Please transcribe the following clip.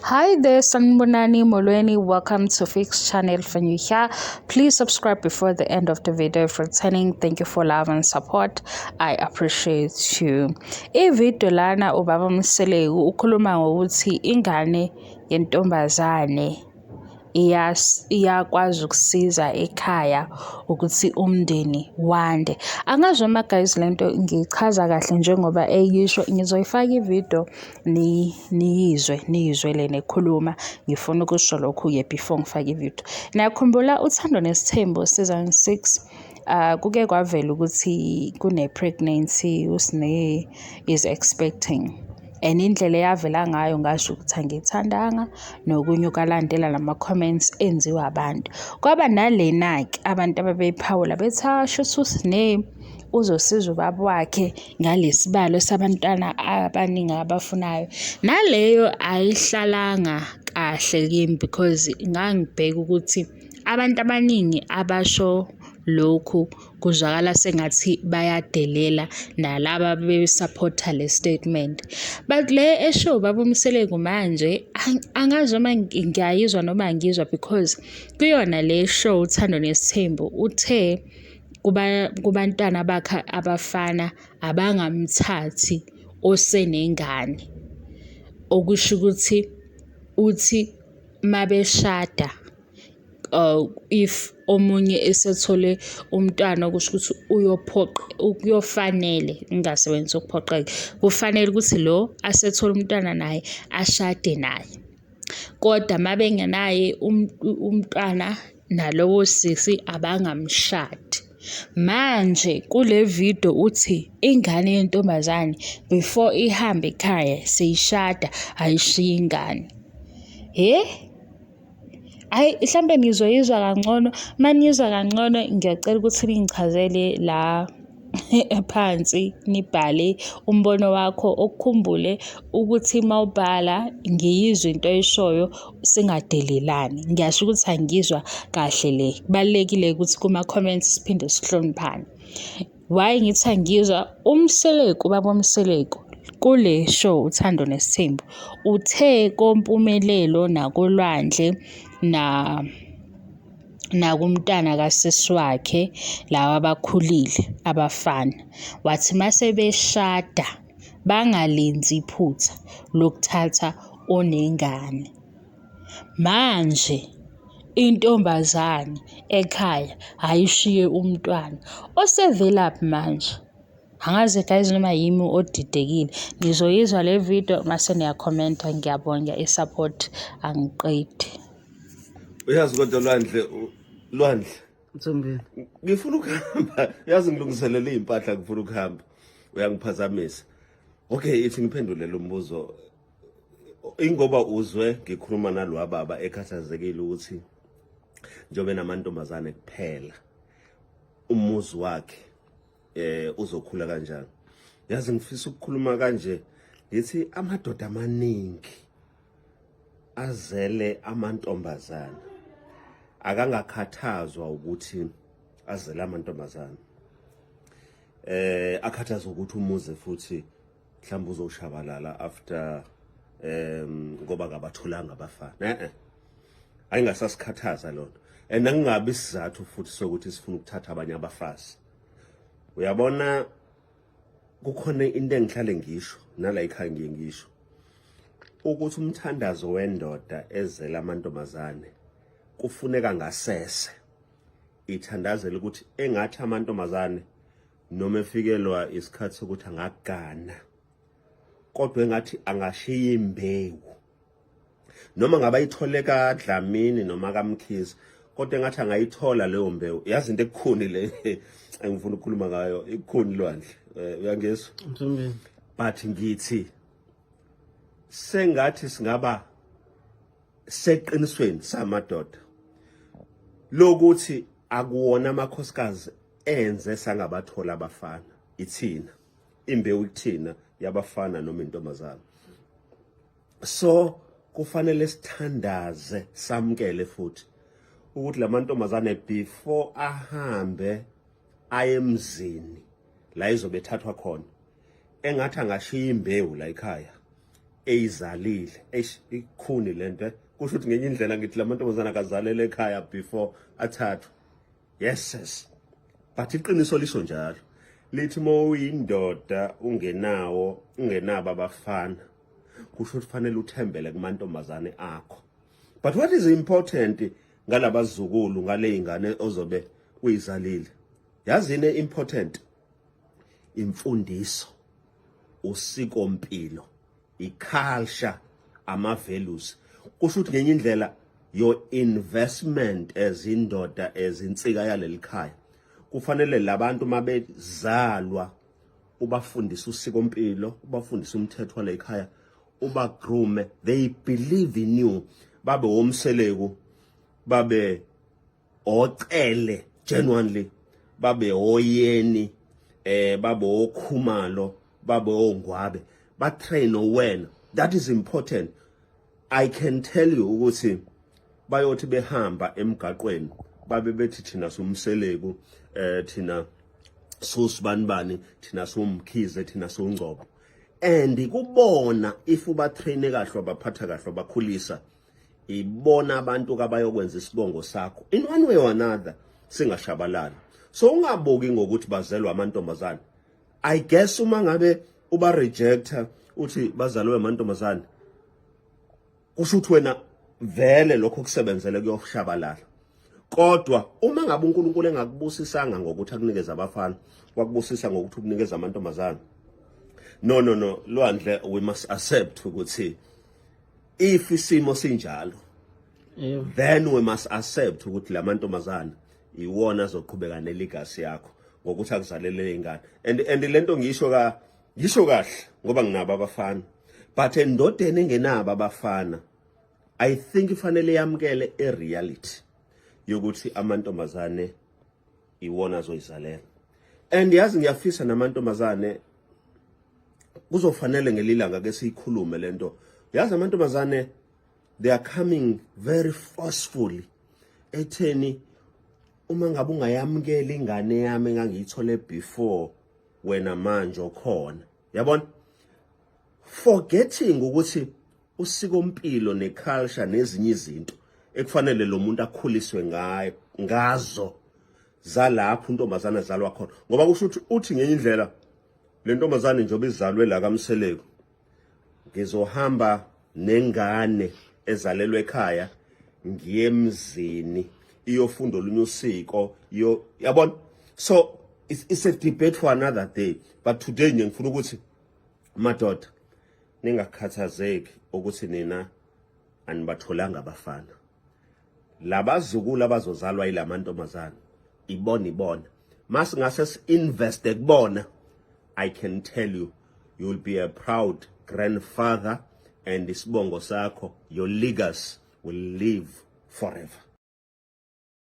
Hi there, Sanbonani Molweni. Welcome to Fix channel. If you're here, please subscribe before the end of the video. For returning, thank you for love and support. I appreciate you. Video lana ubaba Mseleku ukhuluma ngokuthi ingane yentombazane iyakwazi ukusiza ekhaya ukuthi umndeni wande. Angazi uma guys lento ngichaza kahle njengoba eyisho, ngizoyifaka ivideo niyizwe le nekhuluma. Ngifuna ukusho lokhu before ngifake ivideo. Nakhumbula Uthando Nes'thembu season 6 kuke kwavela ukuthi kune pregnancy uSne is expecting. And indlela yavela ngayo ngasho ukuthi angithandanga nokunye ukalandela lama comments enziwa abantu. Kwaba nalena-ke abantu ababeyiphawula bethi sho uSne uzosiza ubaba wakhe ngalesibalo sabantwana abaningi abafunayo. Naleyo ayihlalanga kahle kimi because ngangibheka ukuthi abantu abaningi abasho lokhu kuzwakala sengathi bayadelela nalaba besupporta le statement. But le esho baba Mseleku manje angazi uma ngiyayizwa noma ngizwa because kuyona le show Uthando Nes'thembu uthe kubantwana bakhe abafana abangamthathi osenengane, okusho ukuthi uthi mabeshada if omunye esethole umntwana okusho ukuthi uyofanele ngingasebenzisa ukuphoqeka, kufanele ukuthi lo asethole umntwana naye ashade naye. Kodwa mabengenaye umntwana nalowo sisi abangamshadi. Manje kule video uthi ingane yentombazane before ihambe ekhaya seyishada ayishiya ingane. Hayi mhlambe nizoyizwa kangcono, maniyizwa kangcono ngiyacela ukuthi ningichazele la phansi nibhale umbono wakho, okukhumbule ukuthi mawubhala ngiyizwe into oyishoyo singadelelani. Ngiyasho ukuthi angizwa kahle le. Kubalekile ukuthi kuma comments siphinde sihloniphane. Why ngithi angizwa? Umseleku baba Mseleku kule show Uthando Nes'thembu uthe kompumelelo nakolwandle nakumntana kasisi wakhe lawa abakhulile abafana, wathi mase beshada bangalenzi iphutha lokuthatha onengane. Manje intombazane ekhaya ayishiye umntwana osevelaphi manje. Angazi guys noma yimi odidekile. Ngizoyizwa le video mase niyakhomenta. Ngiyabonga isupport angiqedi. Uyazi kodwa Lwandle Mthombeni, ngifuna ukuhamba, yazi ngilungiselela impahla ngifuna ukuhamba, uyangiphazamisa. Okay, ithi ngiphendule lo mbuzo ingoba uzwe ngikhuluma nalwa baba ekhathazekile ukuthi njobe namantombazane kuphela umuzi wakhe uzokhula kanjani. Yazi ngifisa ukukhuluma kanje ngithi amadoda amaningi azele amantombazane akangakhathazwa ukuthi azele amantombazane, akhathazwa ukuthi umuze futhi mhlawumbe uzoshabalala after ngoba ngabatholanga abafana. Ayingasasikhathaza lonto, and angingabi isizathu futhi sokuthi sifuna ukuthatha abanye abafazi. Uyabona kukhona into engihlale ngisho nala ekhaya ngisho ukuthi umthandazo wendoda ezela amantombazane kufuneka ngasese ithandazela ukuthi engathi amantombazane noma efikelwa isikhathi sokuthi angagana, kodwa engathi angashiya imbewu noma ngaba ithole kaDlamini noma kaMkhize, kodwa engathi angayithola leyo mbewu. Yazi into ekukhuni le engifuna ukukhuluma ngayo, ikukhuni Lwandle, uyangizwa Mthombeni, but ngithi sengathi singaba seqinisweni samadoda lokuthi akuwona amakhosikazi enze sangabathola abafana, ithina imbewu ikuthina yabafana noma intombazana. So kufanele sithandaze samkele futhi ukuthi lamantombazane before ahambe aye emzini la izobe ethathwa khona engathi angashiya imbewu la ekhaya, eyizalile ikhuni lento kusho ukuthi ngenye indlela ngithi lamantombazana akazalele ekhaya before athathwe. Yes, but iqiniso lisho njalo lithi mawuyindoda ungenabo abafana kusho ukuthi fanele uthembele kumantombazane akho. But what is important ngalabazukulu ngale ingane ozobe uyizalile, yazini important? Imfundiso, usikompilo, iculture, ama-values. Kusho ukuthi ngenye indlela your investment as indoda, as insika yaleli khaya, kufanele labantu mabezalwa ubafundisa usikompilo, ubafundisa umthetho wale khaya, ubagroome, they believe in you, babe omseleku, babe ocele genuinely, babe oyeni, babe okhumalo, babe ongwabe, batrain wena. That is important. I can tell you ukuthi bayothi behamba emgaqweni babe bethi thina sumseleku, thina susibanibani, thina sumkhize, thina sungcobo, and kubona if ubatrain kahle, abaphatha kahle, abakhulisa, ibona abantu kabayokwenza isibongo sakho in one way or another singashabalala. So ungabuki ngokuthi bazelwa amantombazane. I guess uma ngabe uba rejecta uthi bazalwe amantombazane, kusho ukuthi wena vele lokho kusebenzele kuyoshabalala. Kodwa uma ngabe uNkulunkulu engakubusisanga ngokuthi akunikeze abafana, wakubusisa ngokuthi ukunikeza amantombazane, no Lwandle, we must accept ukuthi if isimo sinjalo, then we must accept ukuthi lamantombazane iwona azoqhubeka nelegacy yakho ngokuthi akuzalele ingane. And lento ngisho kahle ngoba nginabo abafana, but endodeni engenabo abafana, I think ifanele yamkele reality yokuthi amantombazane iwona azoyizalela. And yazi ngiyafisa namantombazane kuzofanele ngelilanga ke siyikhulume lento. Yazi amantombazane, they are coming very forcefully etheni uma ngabe ungayamkela ingane yami engangiyithole before wena manje okhona, yabona, forgetting ukuthi usikompilo neculture nezinye izinto ekufanele lo muntu akhuliswe ngazo zalapho untombazana ezalwa khona. Ngoba kusho ukuthi uthi ngenye indlela le ntombazane njengoba izalwe la kaMseleku, ngizohamba nengane ezalelwe ekhaya ngiye emzini iyofunda olunye usiko, yabona. So it's a debate for another day, but today nje ngifuna ukuthi madoda ningakhathazeki ukuthi nina anibatholanga abafana. Labazukulu abazozalwa yilamantombazana ibona masingase invest kubona, I can tell you will be a proud grandfather, and isibongo sakho, your legacy will live forever.